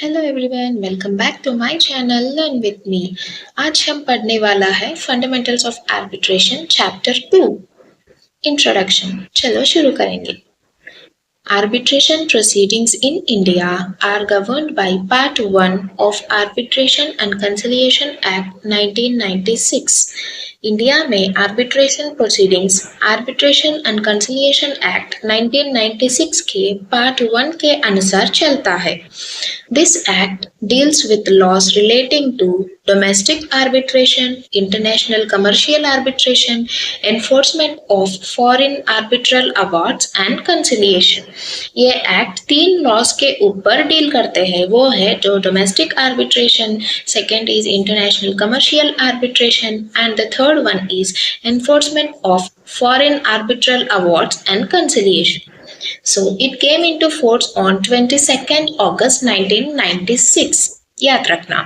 Hello everyone, welcome back to my channel learn with me. आज हम पढ़ने वाला है fundamentals of arbitration chapter 2 introduction. चलो शुरू करेंगे। Arbitration proceedings in India are governed by Part 1 of Arbitration and Conciliation Act 1996. India में arbitration proceedings arbitration and conciliation act 1996 के पार्ट 1 के अनुसार चलता है। This act deals with laws relating to domestic arbitration, international commercial arbitration, enforcement of foreign arbitral awards and conciliation. ये act 3 laws के ऊपर deal करते हैं। वो है जो domestic arbitration, second is international commercial arbitration and the third one is enforcement of foreign arbitral awards and conciliation. So it came into force on 22nd August 1996. याद रखना।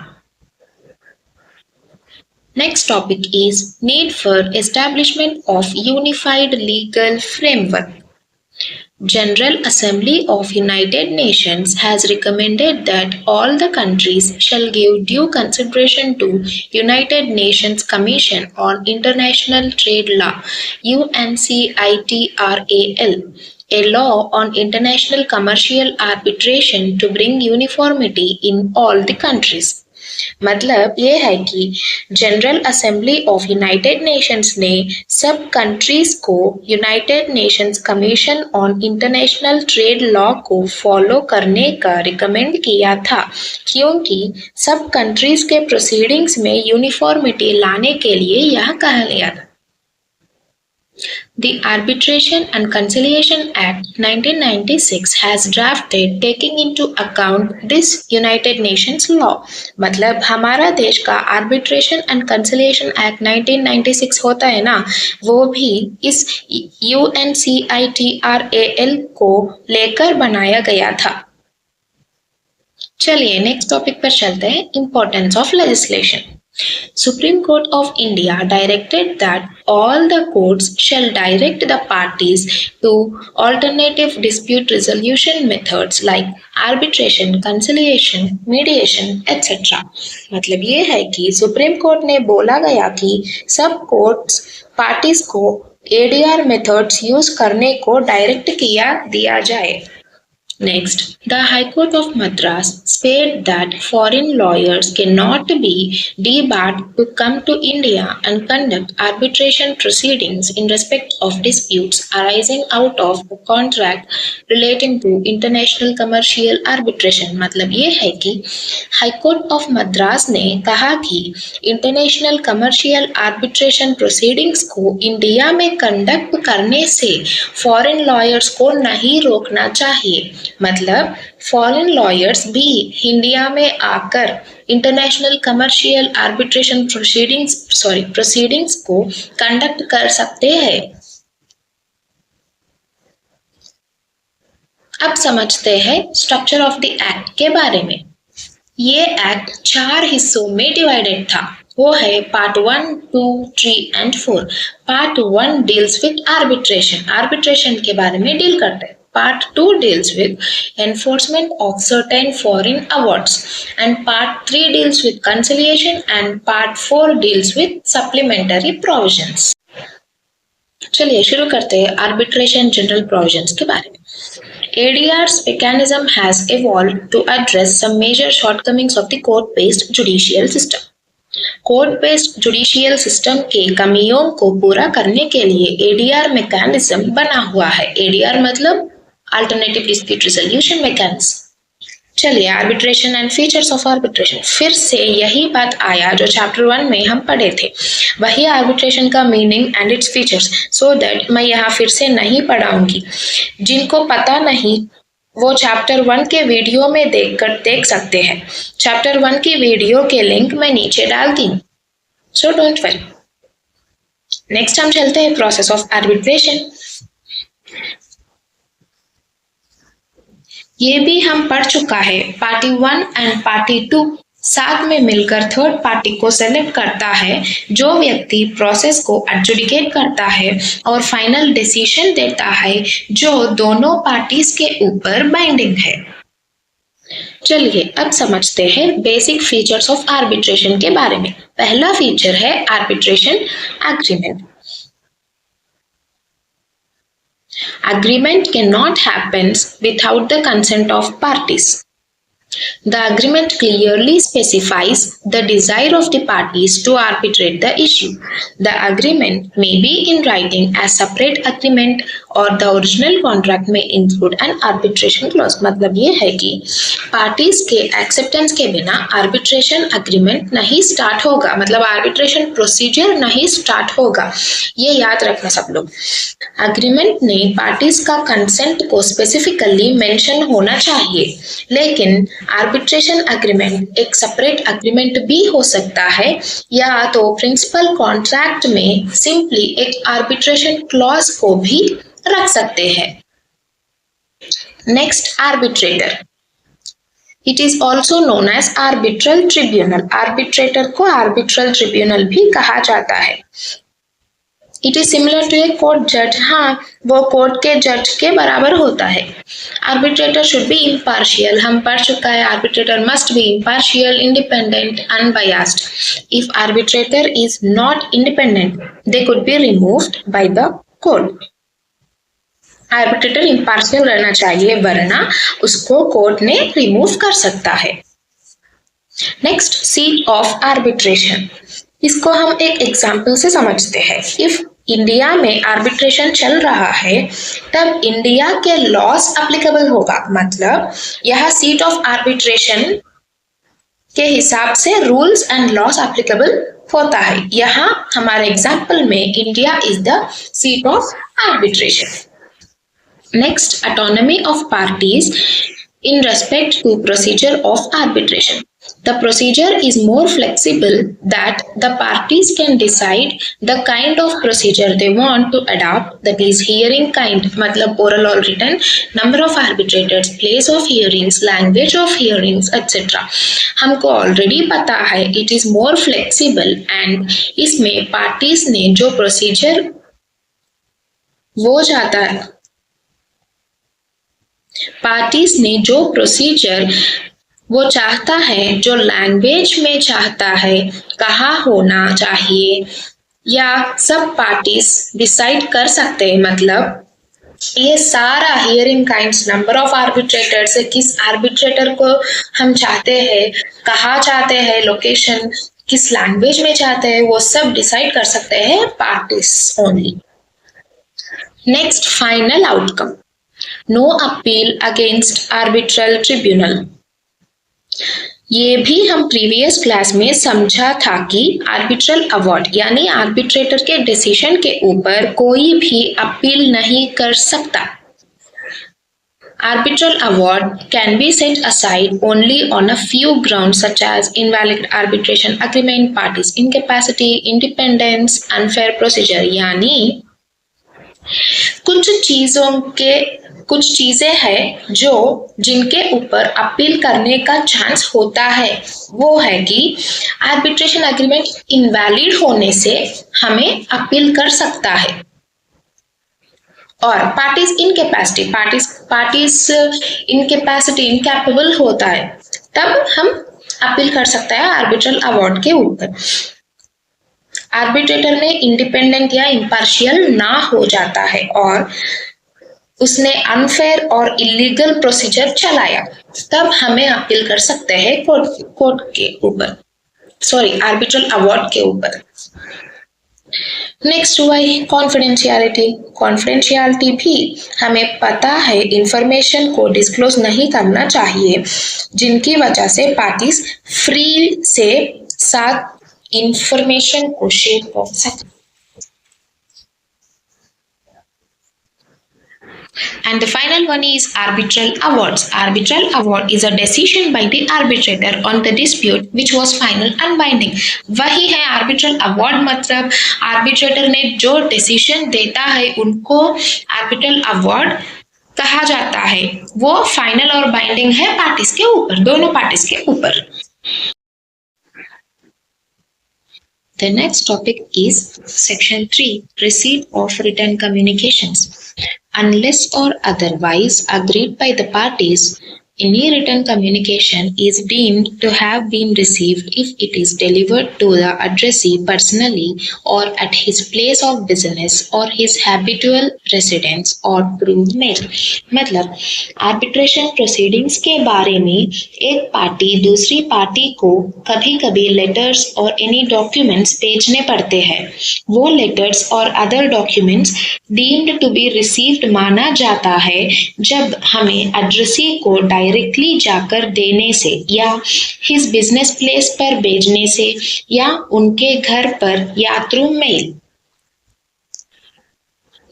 Next topic is need for establishment of unified legal framework. General Assembly of United Nations has recommended that all the countries shall give due consideration to United Nations Commission on International Trade Law (UNCITRAL), a law on international commercial arbitration to bring uniformity in all the countries. मतलब ये है कि general assembly of United Nations ने सब countries को United Nations commission on international trade law को follow करने का रिकमेंड किया था, क्योंकि सब कंट्रीज के प्रोसीडिंग्स में यूनिफॉर्मिटी लाने के लिए यह कहा गया था। The Arbitration and Conciliation Act 1996 has drafted taking into account this United Nations law. मतलब हमारा देश का Arbitration and Conciliation Act 1996 होता है ना, वो भी इस UNCITRAL को लेकर बनाया गया था। चलिए नेक्स्ट टॉपिक पर चलते हैं, importance of legislation. Supreme Court of India directed that all the courts shall direct the parties to alternative dispute resolution methods like arbitration, conciliation, mediation, etc. मतलब ये है कि सुप्रीम कोर्ट ने बोला गया कि सब कोर्ट्स पार्टीज को ADR मेथड्स यूज करने को डायरेक्ट दिया जाए। Next, the High Court of Madras said that foreign lawyers cannot be debarred to come to India and conduct arbitration proceedings in respect of disputes arising out of a contract relating to international commercial arbitration. मतलब ये है कि High Court of Madras ने कहा कि international commercial arbitration proceedings को India में conduct करने से फॉरेन लॉयर्स को नहीं रोकना चाहिए। मतलब फॉरेन लॉयर्स भी इंडिया में आकर इंटरनेशनल कमर्शियल आर्बिट्रेशन प्रोसीडिंग्स को कंडक्ट कर सकते हैं। अब समझते हैं स्ट्रक्चर ऑफ द एक्ट के बारे में। ये एक्ट 4 हिस्सों में डिवाइडेड था। वो है part 1, 2, 3 and 4। Part 1 deals with arbitration के बारे में डील करते हैं। Part 2 deals with enforcement of certain foreign awards, and Part 3 deals with conciliation, and Part 4 deals with supplementary provisions. चलिए शुरू करते हैं आर्बिट्रेशन जनरल प्रोविजंस के बारे में। ADR's mechanism has evolved to address some major shortcomings of the court-based judicial system. Court-based judicial system के कमियों को पूरा करने के लिए ADR मैकेनिज्म बना हुआ है। ADR मतलब अल्टरनेटिव डिस्प्यूट रिजोल्यूशन मैकेनिज्म। चलिए arbitration and features of arbitration. फिर से यही बात आया जो चैप्टर 1 में हम पढ़े थे, वही आर्बिट्रेशन का meaning and its features, so that मैं यहाँ फिर से नहीं पढ़ाऊंगी। जिनको पता नहीं वो चैप्टर 1 के वीडियो में देख सकते हैं। चैप्टर 1 की वीडियो के लिंक मैं नीचे डाल दी, सो डोंट वरी। नेक्स्ट हम चलते हैं प्रोसेस ऑफ आर्बिट्रेशन। ये भी हम पढ़ चुका है। पार्टी 1 एंड पार्टी 2 साथ में मिलकर थर्ड पार्टी को सेलेक्ट करता है, जो व्यक्ति प्रोसेस को एडजुडिकेट करता है और फाइनल डिसीजन देता है जो दोनों पार्टीज के ऊपर बाइंडिंग है। चलिए अब समझते हैं बेसिक फीचर्स ऑफ आर्बिट्रेशन के बारे में। पहला फीचर है arbitration agreement. Agreement cannot happen without the consent of parties. The agreement clearly specifies the desire of the parties to arbitrate the issue. The agreement may be in writing as separate agreement or the original contract may include an arbitration clause. मतलब ये है कि parties के acceptance के बिना arbitration agreement नहीं start होगा, मतलब आर्बिट्रेशन प्रोसीजर नहीं स्टार्ट होगा। ये याद रखना सब लोग। अग्रीमेंट ने पार्टीज का कंसेंट को स्पेसिफिकली मेंशन होना चाहिए, लेकिन आर्बिट्रेशन एग्रीमेंट एक सेपरेट एग्रीमेंट भी हो सकता है या तो प्रिंसिपल कॉन्ट्रैक्ट में सिंपली एक आर्बिट्रेशन क्लॉज को भी रख सकते हैं। Next, arbitrator. It is also known as arbitral tribunal. Arbitrator को आर्बिट्रल ट्रिब्यूनल भी कहा जाता है। It is similar to a court जज। हाँ, वो कोर्ट के जज के बराबर होता है। Arbitrator should be impartial. हम पढ़ चुका है arbitrator must be impartial, independent, unbiased. If arbitrator is not independent they could be removed by the court. Arbitrator impartial रहना चाहिए, वरना उसको कोर्ट ने रिमूव कर सकता है। Next, seat of arbitration. इसको हम एक एग्जाम्पल से समझते हैं। इफ इंडिया में आर्बिट्रेशन चल रहा है तब इंडिया के लॉस एप्लीकेबल होगा, मतलब यह सीट ऑफ आर्बिट्रेशन के हिसाब से रूल्स एंड लॉस एप्लीकेबल होता है। यहाँ हमारे एग्जाम्पल में India is the seat of arbitration. Next, autonomy of parties in respect to procedure of arbitration. The procedure is more flexible that the parties can decide the kind of procedure they want to adopt, that is hearing kind मतलब oral or written, number of arbitrators, place of hearings, language of hearings etc. हमको already पता है it is more flexible and इसमें parties ने जो procedure वो चाहता है, पार्टीज ने जो प्रोसीजर वो चाहता है, जो लैंग्वेज में चाहता है, कहाँ होना चाहिए, या सब पार्टीज डिसाइड कर सकते हैं। मतलब ये सारा hearing kinds, number of arbitrators, किस आर्बिट्रेटर को हम चाहते हैं, कहाँ चाहते हैं, लोकेशन किस लैंग्वेज में चाहते हैं, वो सब डिसाइड कर सकते हैं parties only. Next, final outcome. No appeal against arbitral tribunal. ये भी हम प्रीवियस क्लास में समझा था कि आर्बिट्रल अवार्ड यानी आर्बिट्रेटर के डिसीजन के ऊपर कोई भी अपील नहीं कर सकता। Arbitral award can be set aside only on a few grounds such as invalid arbitration agreement, parties incapacity, independence, unfair procedure। यानी कुछ चीजें हैं जो जिनके ऊपर अपील करने का चांस होता है। वो है कि आर्बिट्रेशन एग्रीमेंट इनवैलिड होने से हमें अपील कर सकता है, और पार्टीज इनकेपेसिटी इनकैपेबल होता है, तब हम अपील कर सकते हैं आर्बिट्रल अवार्ड के ऊपर। आर्बिट्रेटर ने इंडिपेंडेंट या इम्पार्शियल ना हो जाता है और उसने अनफेयर और इलीगल प्रोसीजर चलाया, तब हमें अपील कर सकते हैं कोर्ट के ऊपर, सॉरी आर्बिट्रल अवार्ड के ऊपर। नेक्स्ट हुआ कॉन्फिडेंशियलिटी। कॉन्फिडेंशियलिटी भी हमें पता है इंफॉर्मेशन को डिस्क्लोज नहीं करना चाहिए, जिनकी वजह से पार्टीज फ्री से साथ इंफॉर्मेशन को शेयर कर सकते। And the final one is arbitral awards. Arbitral award is a decision by the arbitrator on the dispute which was final and binding. वही है arbitral award, मतलब arbitrator ने जो decision देता है उनको arbitral award कहा जाता है। वो final और binding है पार्टीज के ऊपर, दोनों पार्टीज के ऊपर। The next topic is section 3, receipt of written communications. Unless or otherwise agreed by the parties, Any written communication is deemed to have been received if it is delivered to the addressee personally or at his place of business or his habitual residence or through mail. मतलब arbitration proceedings के बारे में एक party दूसरी party को कभी कभी letters और एनी डॉक्यूमेंट्स भेजने पड़ते हैं. वो लेटर्स और other documents deemed to be received माना जाता है जब हमें एड्रेसी को डायरेक्टली जाकर देने से या हिज बिजनेस प्लेस पर भेजने से या उनके घर पर या through mail.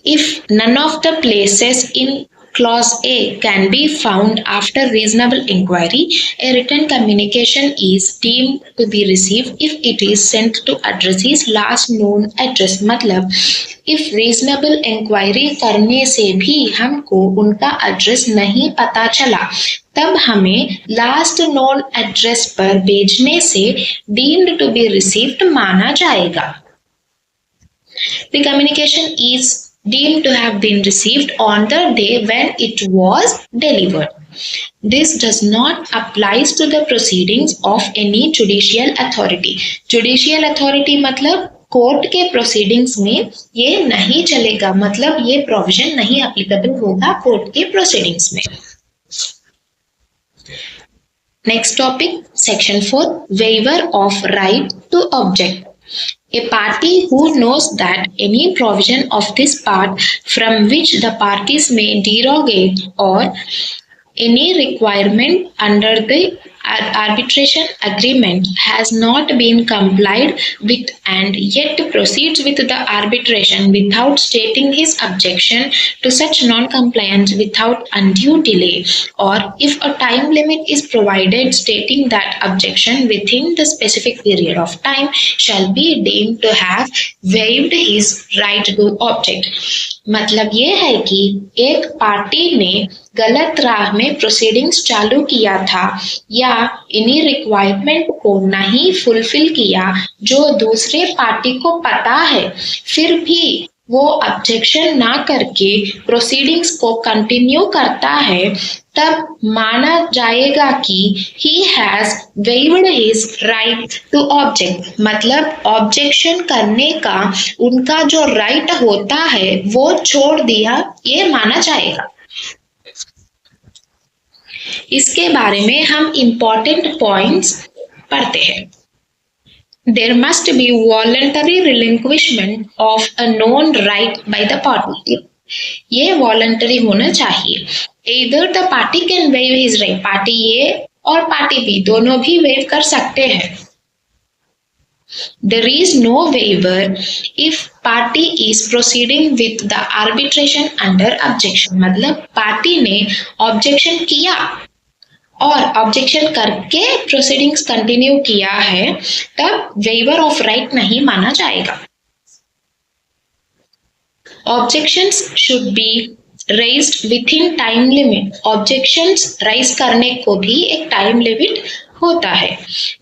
If none of the places in Clause A can be found after reasonable inquiry, a written communication is deemed to be received if it is sent to addressee's last known address. मतलब if reasonable inquiry करने से भी हमको उनका address नहीं पता चला, तब हमें लास्ट नोन एड्रेस पर भेजने से deemed to be received माना जाएगा. The communication is deemed to have been received on the day when it was delivered. This does not apply to the proceedings of any judicial authority. Judicial authority मतलब court के proceedings में ये नहीं चलेगा, मतलब ये प्रोविजन नहीं applicable होगा कोर्ट के प्रोसीडिंग्स में. Next topic section 4 waiver of right to object. A party who knows that any provision of this part from which the parties may derogate or any requirement under the arbitration agreement has not been complied with and yet proceeds with the arbitration without stating his objection to such non-compliance without undue delay, or if a time limit is provided stating that objection within the specific period of time shall be deemed to have waived his right to object. मतलब ये है कि एक party ने गलत राह में proceedings चालू किया था या इन्हीं रिक्वायरमेंट को नहीं फुलफिल किया जो दूसरे पार्टी को पता है, फिर भी वो ऑब्जेक्शन ना करके प्रोसीडिंग्स को कंटिन्यू करता है, तब माना जाएगा कि he has waived his right to object. मतलब ऑब्जेक्शन करने का उनका जो राइट होता है वो छोड़ दिया, ये माना जाएगा. इसके बारे में हम इम्पोर्टेंट पॉइंट्स पढ़ते हैं. There must be voluntary relinquishment of a known right by the party. ये वॉलंटरी होना चाहिए. Either the party can waive his right. Party A और पार्टी बी दोनों भी वेव कर सकते हैं. There is no waiver if party is proceeding with the arbitration under objection. मतलब पार्टी ने ऑब्जेक्शन किया और ऑब्जेक्शन करके प्रोसीडिंग्स कंटिन्यू किया है, तब वेवर ऑफ राइट नहीं माना जाएगा. Objections should be raised with in time limit. Objections rise करने को भी एक टाइम लिमिट होता है.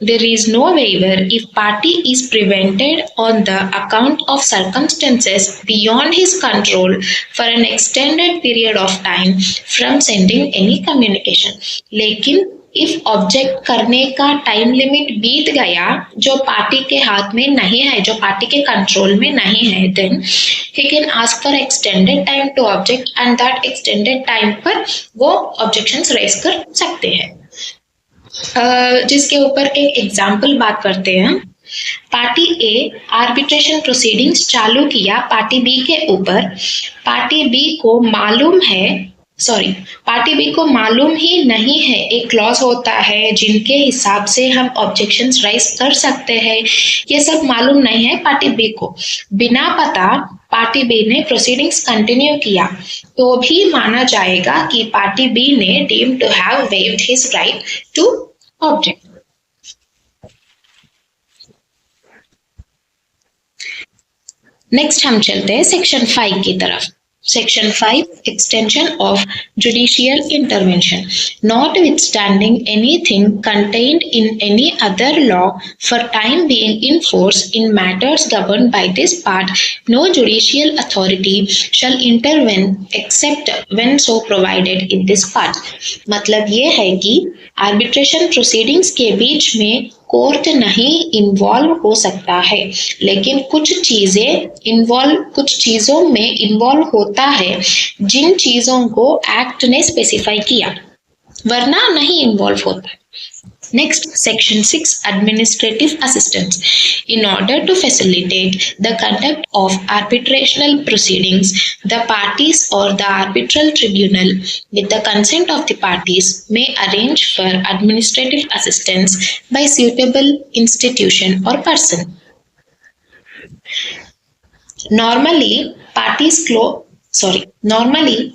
There is no waiver if party is prevented on the account of circumstances beyond his control for an extended period of time from sending any communication. लेकिन if object करने का time limit बीत गया जो party के हाथ में नहीं है, जो पार्टी के कंट्रोल में नहीं है, then he can ask for extended time to object and that extended time पर वो objections raise कर सकते हैं. जिसके ऊपर एक एग्जाम्पल बात करते हैं. पार्टी ए आर्बिट्रेशन प्रोसीडिंग्स चालू किया पार्टी बी के ऊपर. पार्टी बी को मालूम ही नहीं है, एक क्लॉज होता है जिनके हिसाब से हम ऑब्जेक्शंस राइज कर सकते हैं, ये सब मालूम नहीं है पार्टी बी को. बिना पता पार्टी बी ने प्रोसीडिंग्स कंटिन्यू किया तो भी माना जाएगा कि पार्टी बी ने deemed to have waived his right to object. Next हम चलते हैं सेक्शन 5 की तरफ. Section 5 Extension of Judicial Intervention. Notwithstanding anything contained in any other law for time being in force in matters governed by this part, no judicial authority shall intervene except when so provided in this part. मतलब ये है कि arbitration proceedings के बीच में court नहीं involve हो सकता है, लेकिन कुछ चीजों में इन्वॉल्व होता है जिन चीजों को एक्ट ने स्पेसिफाई किया, वरना नहीं इन्वॉल्व होता है। Next, Section 6 Administrative Assistance. In order to facilitate the conduct of arbitrational proceedings, the parties or the arbitral tribunal, with the consent of the parties, may arrange for administrative assistance by suitable institution or person. Normally,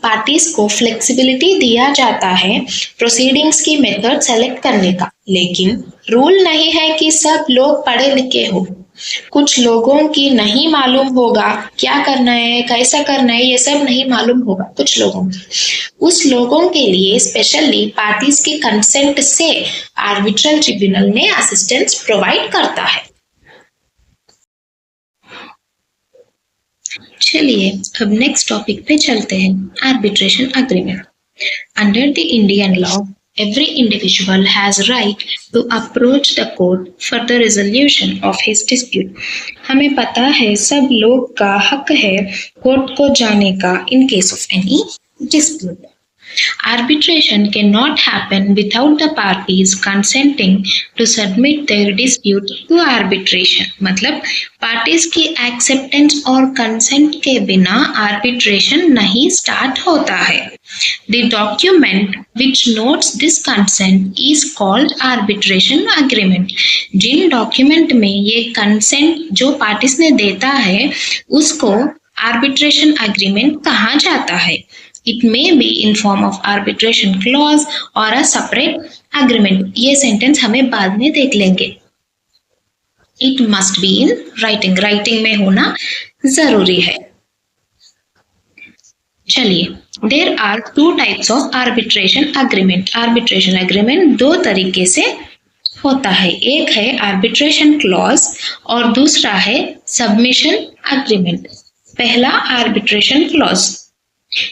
parties को flexibility दिया जाता है proceedings की method select करने का, लेकिन rule नहीं है कि सब लोग पढ़े लिखे हो। कुछ लोगों की नहीं मालूम होगा क्या करना है, कैसा करना है, ये सब नहीं मालूम होगा कुछ लोगों को। उस लोगों के लिए स्पेशली पार्टीज की कंसेंट से आर्बिट्रल ट्रिब्यूनल ने असिस्टेंस प्रोवाइड करता है। चलिए अब नेक्स्ट टॉपिक पे चलते हैं, arbitration agreement. Under the Indian law, every individual has right to approach the court for the resolution of his dispute. हमें पता है सब लोग का हक है कोर्ट को जाने का in case of any dispute. Arbitration cannot happen without the parties consenting to submit their dispute to arbitration. मतलब पार्टीज की एक्सेप्टेंस और कंसेंट के बिना आर्बिट्रेशन नहीं स्टार्ट होता है। The document which notes this consent is called arbitration agreement. जिन document में ये कंसेंट जो पार्टीज ने देता है उसको आर्बिट्रेशन एग्रीमेंट कहा जाता है। It may be in form of arbitration clause or a separate agreement. ये सेंटेंस हमें बाद में देख लेंगे। It must be in writing. Writing में होना जरूरी है। चलिए, there are two types of arbitration agreement. Arbitration agreement दो तरीके से होता है, एक है arbitration clause और दूसरा है submission agreement. पहला arbitration clause.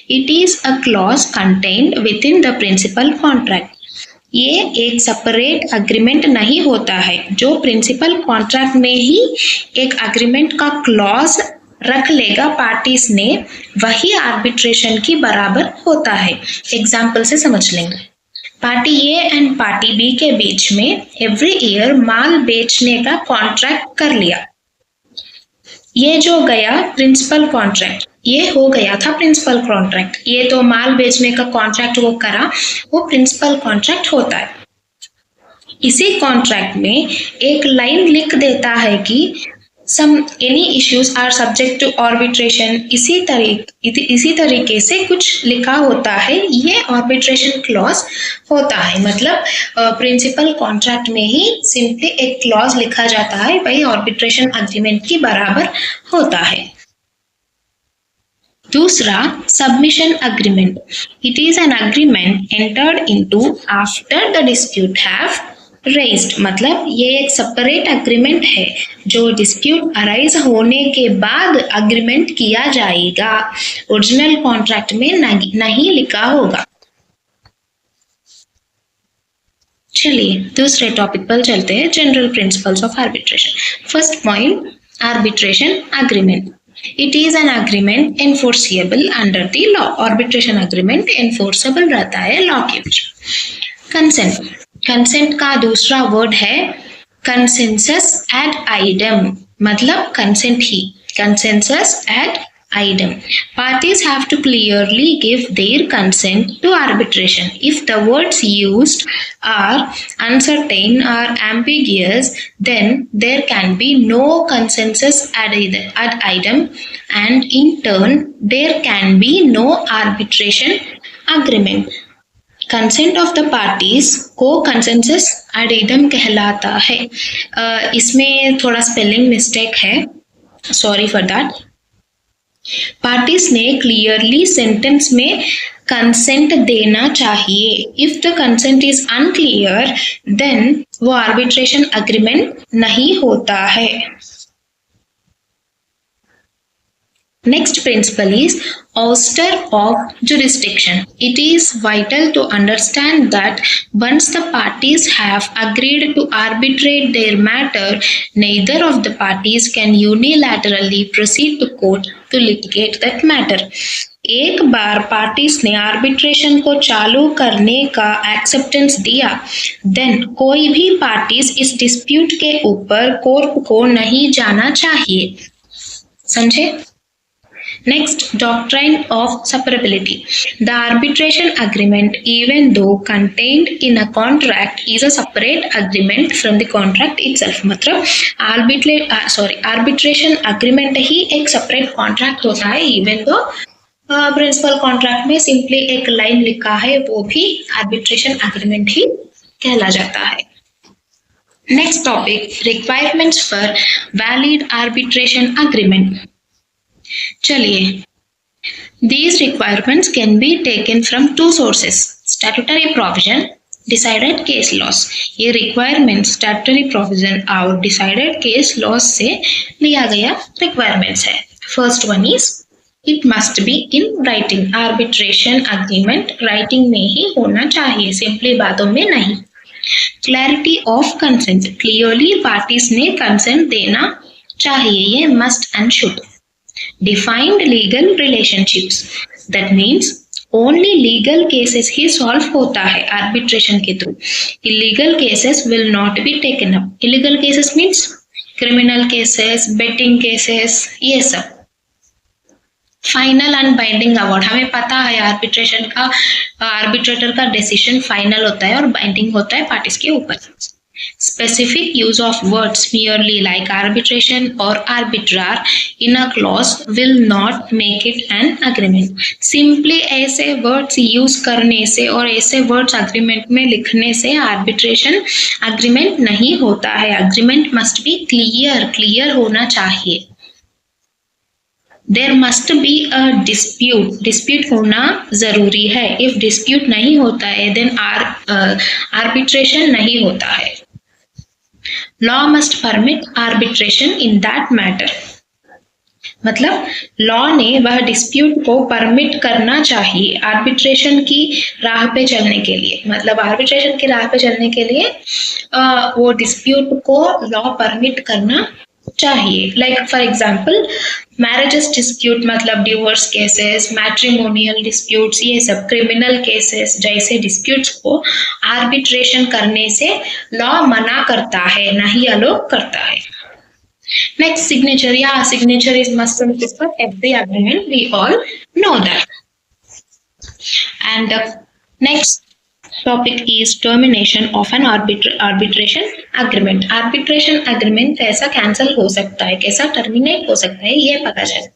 It is a clause contained within the principal contract. ये एक सेपरेट अग्रीमेंट नहीं होता है, जो प्रिंसिपल कॉन्ट्रैक्ट में ही एक अग्रीमेंट का क्लॉज रख लेगा पार्टीज ने, वही आर्बिट्रेशन की बराबर होता है। एग्जाम्पल से समझ लेंगे। Party A and party B के बीच में एवरी ईयर माल बेचने का कॉन्ट्रैक्ट कर लिया। ये जो गया प्रिंसिपल कॉन्ट्रैक्ट, ये हो गया था प्रिंसिपल कॉन्ट्रैक्ट। ये तो माल बेचने का कॉन्ट्रैक्ट वो करा, वो प्रिंसिपल कॉन्ट्रैक्ट होता है। इसी कॉन्ट्रैक्ट में एक लाइन लिख देता है कि any issues are subject to arbitration. इसी तरीके से कुछ लिखा होता है, ये आर्बिट्रेशन क्लॉज होता है। मतलब प्रिंसिपल कॉन्ट्रैक्ट में ही सिंपली एक क्लॉज लिखा जाता है, वही आर्बिट्रेशन एग्रीमेंट की बराबर होता है। दूसरा, submission agreement. It is an agreement entered into after the dispute have raised. मतलब ये एक सेपरेट अग्रीमेंट है जो डिस्प्यूट अराइज होने के बाद अग्रीमेंट किया जाएगा, ओरिजिनल कॉन्ट्रैक्ट में नहीं लिखा होगा। चलिए दूसरे टॉपिक पर चलते हैं, general principles of arbitration. First point, arbitration agreement. It is an agreement enforceable under the law. Arbitration agreement enforceable रहता है लॉ के बीच। कंसेंट, कंसेंट का दूसरा वर्ड है कंसेंसस एड आइडम। मतलब कंसेंट ही, consensus ad item. Parties have to clearly give their consent to arbitration. If the words used are uncertain or ambiguous, then there can be no consensus ad item, and in turn there can be no arbitration agreement. Consent of the parties को consensus ad idem कहलाता है। इसमें थोड़ा spelling mistake है, sorry for that. Parties ने clearly sentence में consent देना चाहिए. If the consent is unclear then वो आर्बिट्रेशन अग्रीमेंट नहीं होता है. Next principle is ouster of jurisdiction. It is vital to understand that once the parties have agreed to arbitrate their matter, neither of the parties can unilaterally proceed to court to litigate that matter. एक बार parties ने arbitration को चालू करने का acceptance दिया, then कोई भी parties इस डिस्प्यूट के ऊपर कोर्ट को नहीं जाना चाहिए. समझे? Next, doctrine of separability. The arbitration agreement, even though contained in a contract, is a separate agreement from the contract itself. मतलब arbitration agreement ही एक separate contract होता है, even though प्रिंसिपल कॉन्ट्रैक्ट में सिंपली एक लाइन लिखा है, वो भी आर्बिट्रेशन एग्रीमेंट ही कहला जाता है. Next topic, requirements for valid arbitration agreement. चलिए, these requirements can be taken from two sources, statutory provision, decided case laws. ये requirements statutory provision और decided case laws से लिया गया requirements है. First one is it must be in writing. Arbitration agreement writing में ही होना चाहिए, simply बातों में नहीं. Clarity of consent. Clearly parties ने consent देना चाहिए, ये must and should. Defined legal relationships. That means only legal cases he solve होता है arbitration के through. Illegal cases will not be taken up. Illegal cases means criminal cases, betting cases, ये सब. Final and binding award. हमें पता है arbitration का arbitrator का डिसीजन फाइनल होता है और बाइंडिंग होता है पार्टीज के ऊपर. Specific use of words merely like arbitration or arbitrar in a clause will not make it an agreement. Simply ऐसे words use करने से और ऐसे words agreement में लिखने से arbitration agreement नहीं होता है. Agreement must be clear होना चाहिए. There must be a dispute होना जरूरी है. If dispute नहीं होता है then arbitration नहीं होता है. Law must permit arbitration in that matter. मतलब लॉ ने वह डिस्प्यूट को परमिट करना चाहिए आर्बिट्रेशन की राह पे चलने के लिए. मतलब आर्बिट्रेशन की राह पे चलने के लिए वो डिस्प्यूट को लॉ परमिट करना चाहिए. Like for example marriages dispute, मतलब डिवोर्स केसेस, मैट्रिमोनियल डिस्प्यूट्स, ये सब क्रिमिनल केसेस जैसे डिस्प्यूट्स को आर्बिट्रेशन करने से लॉ मना करता है, नहीं अलो करता है. Next, signature. Yeah signature is must for every agreement, we all know that. And next topic is termination of an arbitration agreement. Arbitration agreement कैसा cancel हो सकता है, कैसा terminate हो सकता है, ये पता चले.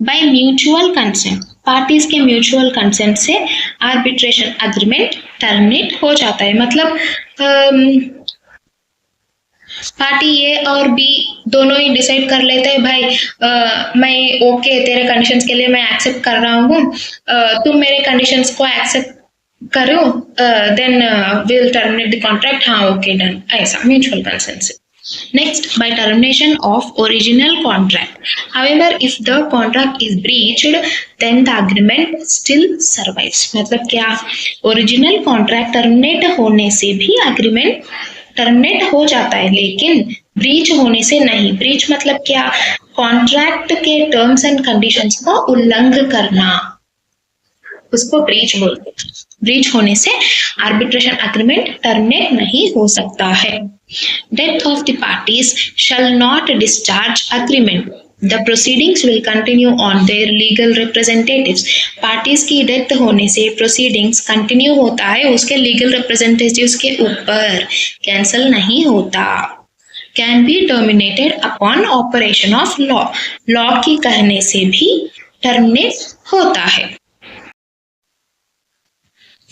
By mutual consent. parties के mutual consent से arbitration agreement terminate हो जाता है. मतलब पार्टी ए और बी दोनों ही डिसाइड कर लेते हैं, भाई मैं ओके तेरे कंडीशंस के लिए मैं एक्सेप्ट कर रहा हूँ, तुम मेरे कंडीशंस को एक्सेप्ट करो, then will terminate the contract. हाँ ओके डन, ऐसा म्यूचुअल कंसेंट से. Next, by termination of original contract. However if the contract is breached then the agreement still survives. मतलब क्या, ओरिजिनल कॉन्ट्रैक्ट टर्मिनेट होने से भी एग्रीमेंट टर्मिनेट हो जाता है, लेकिन ब्रीच होने से नहीं. ब्रीच मतलब क्या, कॉन्ट्रैक्ट के टर्म्स एंड कंडीशंस को उल्लंघन करना, उसको ब्रीच बोलते हैं. ब्रीच होने से आर्बिट्रेशन एग्रीमेंट टर्मिनेट नहीं हो सकता है. Death of the parties shall not discharge agreement. The proceedings will continue on their legal representatives. Parties की डेथ होने से प्रोसीडिंग्स कंटिन्यू होता है उसके लीगल रिप्रेजेंटेटिव्स के ऊपर, कैंसल नहीं होता. Can be terminated upon operation of law. Law की कहने से भी टर्मिनेट होता है.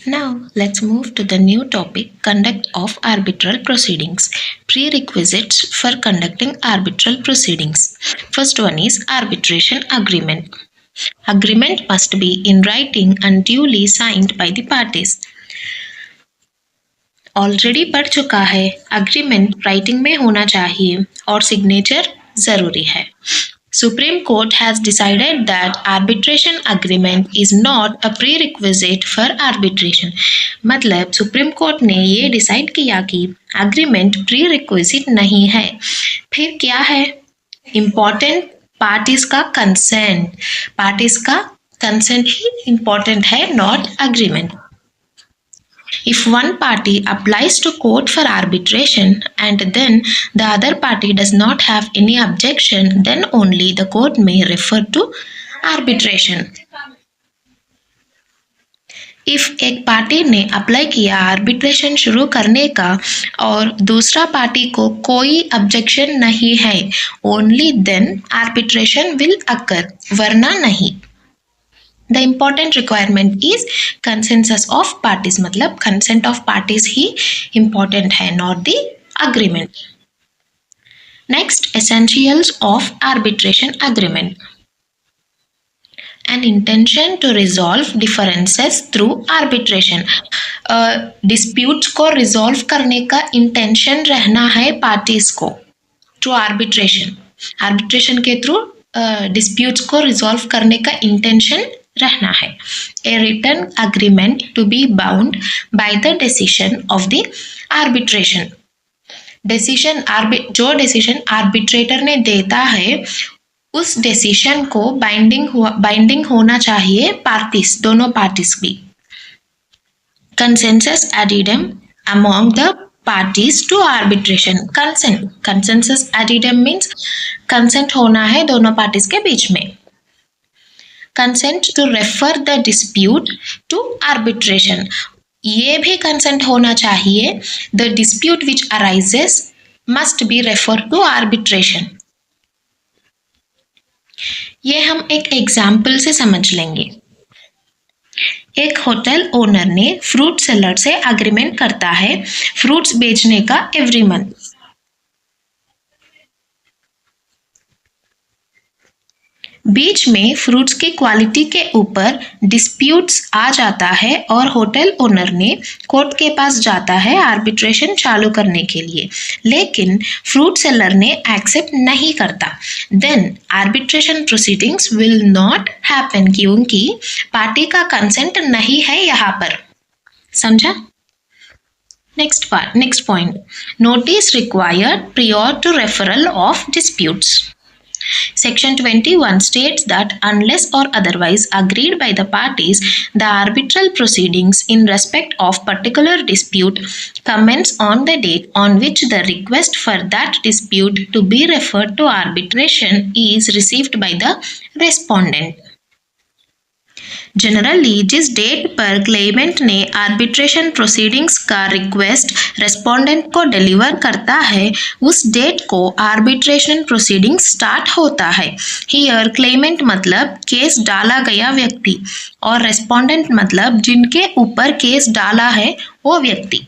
Now let's move to the new topic, conduct of arbitral proceedings. Prerequisites for conducting arbitral proceedings. First one is arbitration agreement. Agreement must be in writing and duly signed by the parties. Already पढ़ चुका है, agreement writing में होना चाहिए और signature जरूरी है. Supreme Court has decided that arbitration agreement is not a prerequisite for arbitration. मतलब सुप्रीम कोर्ट ने ये डिसाइड किया कि एग्रीमेंट प्री नहीं है. फिर क्या है? इम्पोर्टेंट पार्टीज का कंसेंट. पार्टीज का कंसेंट ही इम्पोर्टेंट है, not agreement. If one party applies to court for arbitration and then the other party does not have any objection, then only the court may refer to arbitration. If एक party ने apply किया arbitration शुरू करने का और दूसरा party को कोई ऑब्जेक्शन नहीं है, only then arbitration will occur, वरना नहीं. The important requirement is consensus of parties. मतलब consent of parties he important है, not the agreement. Next, essentials of arbitration agreement. An intention to resolve differences through arbitration. Disputes को resolve करने का intention रहना है parties को through arbitration. Arbitration के through disputes को resolve करने का intention रहना है. A written agreement to be bound by the decision of the arbitration. जो डिसीजन आर्बिट्रेटर ने देता है उस डिसीजन को बाइंडिंग होना चाहिए पार्टीज, दोनों पार्टीज भी. Consensus addendum among the parties to arbitration. Consensus addendum means consent होना है दोनों पार्टीज के बीच में. Consent to refer the dispute to arbitration. ये भी consent होना चाहिए. The dispute which arises must be referred to arbitration. ये हम एक एग्जाम्पल से समझ लेंगे. एक होटल ओनर ने फ्रूट सेलर से अग्रीमेंट करता है फ्रूट्स बेचने का एवरी मंथ. बीच में फ्रूट्स की क्वालिटी के ऊपर डिस्प्यूट्स आ जाता है और होटल ओनर ने कोर्ट के पास जाता है आर्बिट्रेशन चालू करने के लिए, लेकिन फ्रूट सेलर ने एक्सेप्ट नहीं करता. Then arbitration proceedings will not happen, क्योंकि पार्टी का कंसेंट नहीं है यहाँ पर. समझा? Next point, notice required prior to referral of disputes. Section 21 states that unless or otherwise agreed by the parties, the arbitral proceedings in respect of particular dispute commence on the date on which the request for that dispute to be referred to arbitration is received by the respondent. Generally जिस date पर Clement ने arbitration proceedings का request respondent को deliver करता है उस date को arbitration proceedings start होता है. हियर क्लेमेंट मतलब केस डाला गया व्यक्ति और रेस्पोंडेंट मतलब जिनके ऊपर केस डाला है वो व्यक्ति.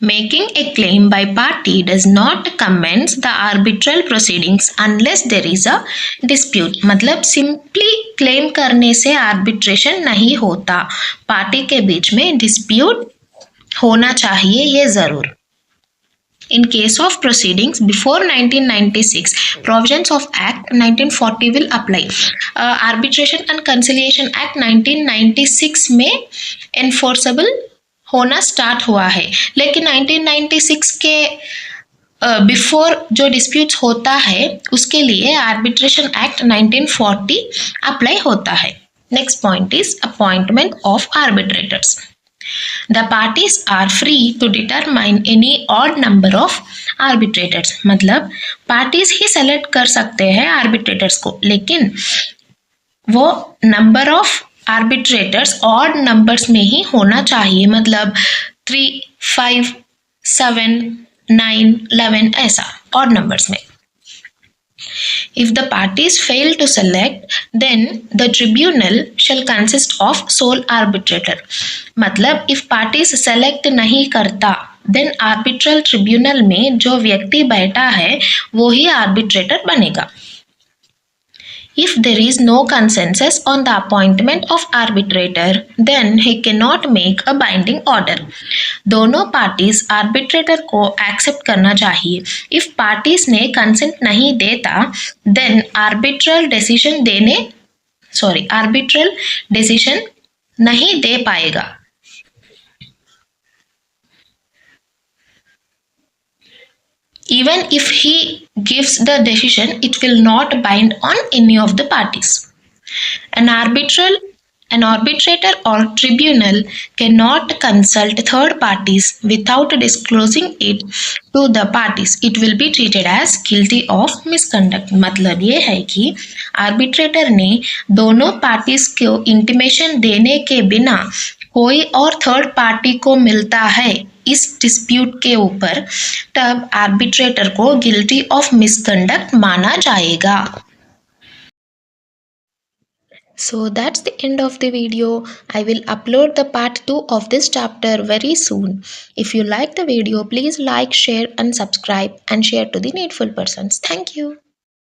Making a claim by party does not commence the arbitral proceedings unless there is a dispute. मतलब simply claim करने से arbitration नहीं होता, पार्टी के बीच में dispute होना चाहिए, ये जरूर. In case of proceedings before 1996, provisions of Act 1940 will apply. Arbitration and Conciliation Act 1996 में enforceable होना स्टार्ट हुआ है, लेकिन 1996 के बिफोर जो डिस्प्यूट्स होता है उसके लिए आर्बिट्रेशन एक्ट 1940 अप्लाई होता है. Next point is appointment of arbitrators. The parties are free to determine any odd number of arbitrators. मतलब पार्टीज ही सेलेक्ट कर सकते हैं आर्बिट्रेटर्स को, लेकिन वो number of arbitrators odd numbers में ही होना चाहिए. मतलब 3, 5, 7, 9, 11 ऐसा ऑड नंबर्स में. If the parties fail to select, then the tribunal shall consist of sole arbitrator. मतलब if parties select नहीं करता, then arbitral tribunal में जो व्यक्ति बैठा है वो ही arbitrator बनेगा. If there is no consensus on the appointment of arbitrator, then he cannot make a binding order. दोनों पार्टीज आर्बिट्रेटर को एक्सेप्ट करना चाहिए. इफ पार्टीज ने कंसेंट नहीं देता, देन आर्बिट्रल डिसीजन नहीं दे पाएगा. Even if he gives the decision, it will not bind on any of the parties. An arbitrator or tribunal cannot consult third parties without disclosing it to the parties. It will be treated as guilty of misconduct. मतलब ये है कि arbitrator ने दोनों parties को intimation देने के बिना कोई और थर्ड पार्टी को मिलता है इस डिस्प्यूट के ऊपर, तब आर्बिट्रेटर को गिल्टी ऑफ मिसकंडक्ट माना जाएगा. So that's the end of the video. I will upload the part 2 of this chapter very soon. If you like the video, please like, share and subscribe and share to the needful persons. Thank you.